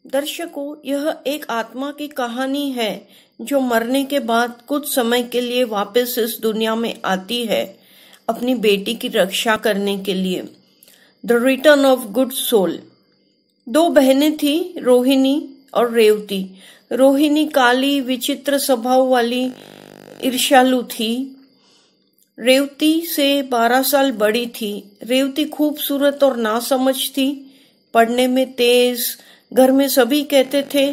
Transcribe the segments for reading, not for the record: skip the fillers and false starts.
दर्शकों, यह एक आत्मा की कहानी है जो मरने के बाद कुछ समय के लिए वापस इस दुनिया में आती है अपनी बेटी की रक्षा करने के लिए। The return of good soul. दो बहनें थी, रोहिणी और रेवती। रोहिणी काली विचित्र स्वभाव वाली ईर्ष्यालु थी। रेवती से 12 साल बड़ी थी। रेवती खूबसूरत और नासमझ थी, पढ़ने में तेज। घर में सभी कहते थे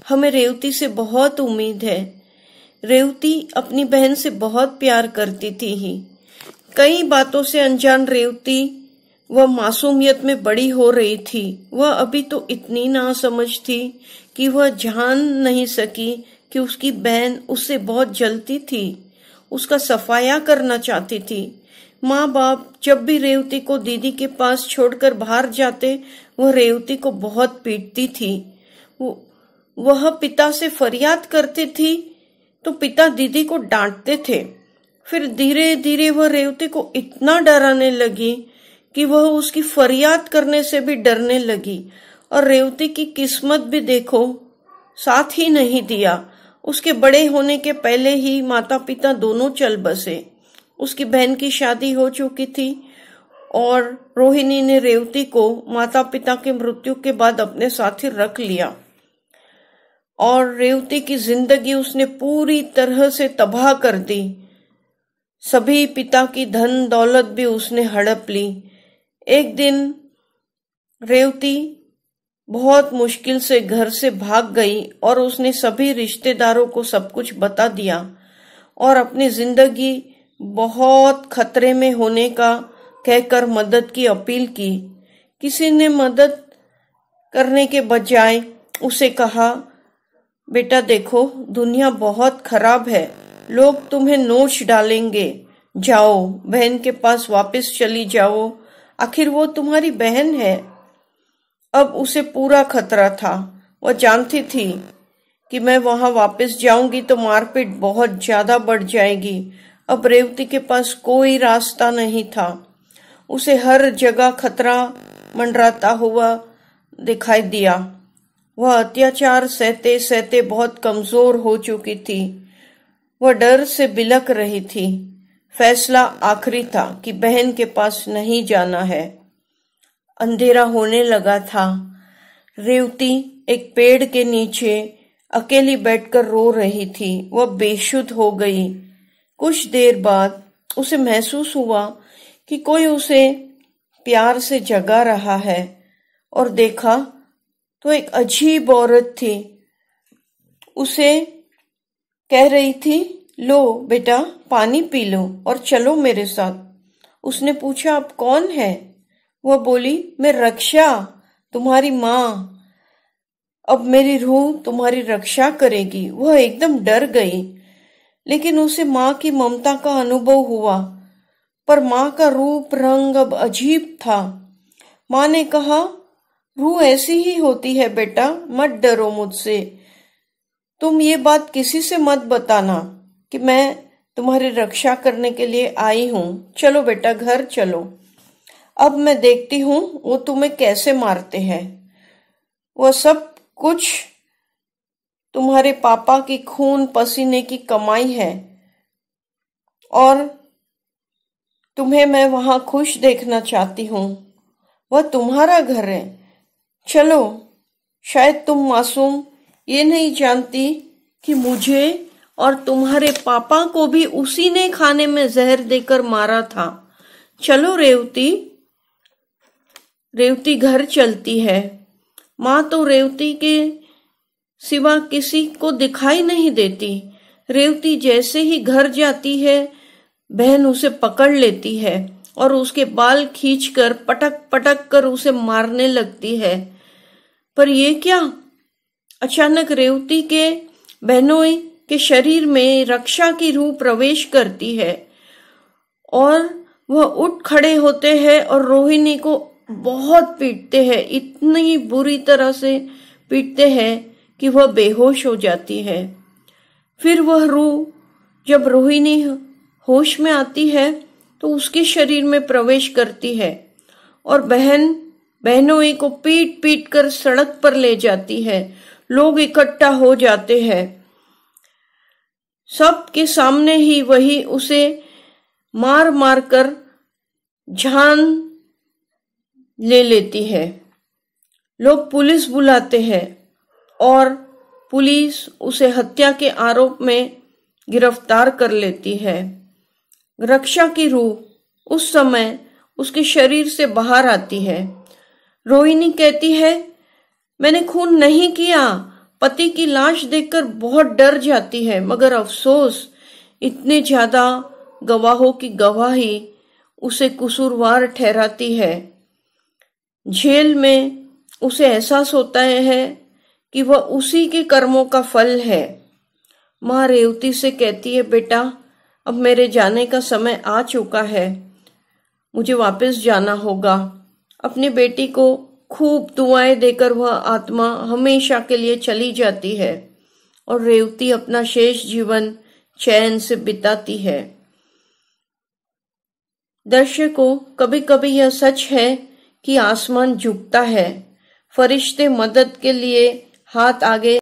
हमें रेवती से बहुत उम्मीद है। रेवती अपनी बहन से बहुत प्यार करती थी ही। कई बातों से अनजान रेवती वह मासूमियत में बड़ी हो रही थी। वह अभी तो इतनी नासमझ थी कि वह जान नहीं सकी कि उसकी बहन उससे बहुत जलती थी, उसका सफाया करना चाहती थी। माँ बाप जब भी रेवती को दीदी के पास छोड़कर बाहर जाते, वह रेवती को बहुत पीटती थी। वह पिता से फरियाद करती थी तो पिता दीदी को डांटते थे। फिर धीरे धीरे वह रेवती को इतना डराने लगी कि वह उसकी फरियाद करने से भी डरने लगी। और रेवती की किस्मत भी देखो, साथ ही नहीं दिया। उसके बड़े होने के पहले ही माता पिता दोनों चल बसे। उसकी बहन की शादी हो चुकी थी और रोहिणी ने रेवती को माता पिता के मृत्यु के बाद अपने साथ ही रख लिया और रेवती की जिंदगी उसने पूरी तरह से तबाह कर दी। सभी पिता की धन दौलत भी उसने हड़प ली। एक दिन रेवती बहुत मुश्किल से घर से भाग गई और उसने सभी रिश्तेदारों को सब कुछ बता दिया और अपनी जिंदगी बहुत खतरे में होने का कहकर मदद की अपील की। किसी ने मदद करने के बजाय उसे कहा, बेटा देखो, दुनिया बहुत खराब है, लोग तुम्हें नोच डालेंगे, जाओ बहन के पास वापस चली जाओ, आखिर वो तुम्हारी बहन है। अब उसे पूरा खतरा था। वह जानती थी कि मैं वहां वापस जाऊंगी तो मारपीट बहुत ज्यादा बढ़ जाएगी। अब रेवती के पास कोई रास्ता नहीं था। उसे हर जगह खतरा मंडराता हुआ दिखाई दिया। वह अत्याचार सहते सहते बहुत कमजोर हो चुकी थी। वह डर से बिलख रही थी। फैसला आखिरी था कि बहन के पास नहीं जाना है। अंधेरा होने लगा था। रेवती एक पेड़ के नीचे अकेली बैठकर रो रही थी। वह बेसुध हो गई। कुछ देर बाद उसे महसूस हुआ कि कोई उसे प्यार से जगा रहा है और देखा तो एक अजीब औरत थी। उसे कह रही थी, लो बेटा पानी पी लो और चलो मेरे साथ। उसने पूछा, आप कौन है? वह बोली, मैं रक्षा, तुम्हारी माँ। अब मेरी रूह तुम्हारी रक्षा करेगी। वह एकदम डर गई, लेकिन उसे माँ की ममता का अनुभव हुआ। पर माँ का रूप रंग अब अजीब था। माँ ने कहा, रूह ऐसी ही होती है बेटा, मत डरो मुझसे। तुम ये बात किसी से मत बताना कि मैं तुम्हारी रक्षा करने के लिए आई हूँ। चलो बेटा घर चलो, अब मैं देखती हूँ वो तुम्हें कैसे मारते हैं। वह सब कुछ तुम्हारे पापा की खून पसीने की कमाई है और तुम्हें मैं वहां खुश देखना चाहती हूँ। वह तुम्हारा घर है, चलो। शायद तुम मासूम ये नहीं जानती कि मुझे और तुम्हारे पापा को भी उसी ने खाने में जहर देकर मारा था। चलो रेवती। रेवती घर चलती है। माँ तो रेवती के सिवा किसी को दिखाई नहीं देती। रेवती जैसे ही घर जाती है, बहन उसे पकड़ लेती है और उसके बाल खींचकर पटक पटक कर उसे मारने लगती है। पर ये क्या? अचानक रेवती के बहनों के शरीर में रक्षा की रूह प्रवेश करती है और वह उठ खड़े होते हैं और रोहिणी को बहुत पीटते हैं। इतनी बुरी तरह से पीटते हैं कि वह बेहोश हो जाती है। फिर वह रूह जब रोहिणी होश में आती है तो उसके शरीर में प्रवेश करती है और बहन बहनोई को पीट पीट कर सड़क पर ले जाती है। लोग इकट्ठा हो जाते हैं। सबके सामने ही वही उसे मार मार कर जान ले लेती है। लोग पुलिस बुलाते हैं और पुलिस उसे हत्या के आरोप में गिरफ्तार कर लेती है। रक्षा की रूह उस समय उसके शरीर से बाहर आती है। रोहिणी कहती है, मैंने खून नहीं किया। पति की लाश देखकर बहुत डर जाती है, मगर अफसोस इतने ज्यादा गवाहों की गवाही उसे कसूरवार ठहराती है। जेल में उसे एहसास होता है कि वह उसी के कर्मों का फल है। माँ रेवती से कहती है, बेटा अब मेरे जाने का समय आ चुका है, मुझे वापस जाना होगा। अपनी बेटी को खूब दुआएं देकर वह आत्मा हमेशा के लिए चली जाती है और रेवती अपना शेष जीवन चैन से बिताती है। दर्शकों, कभी कभी यह सच है कि आसमान झुकता है, फरिश्ते मदद के लिए हाथ आगे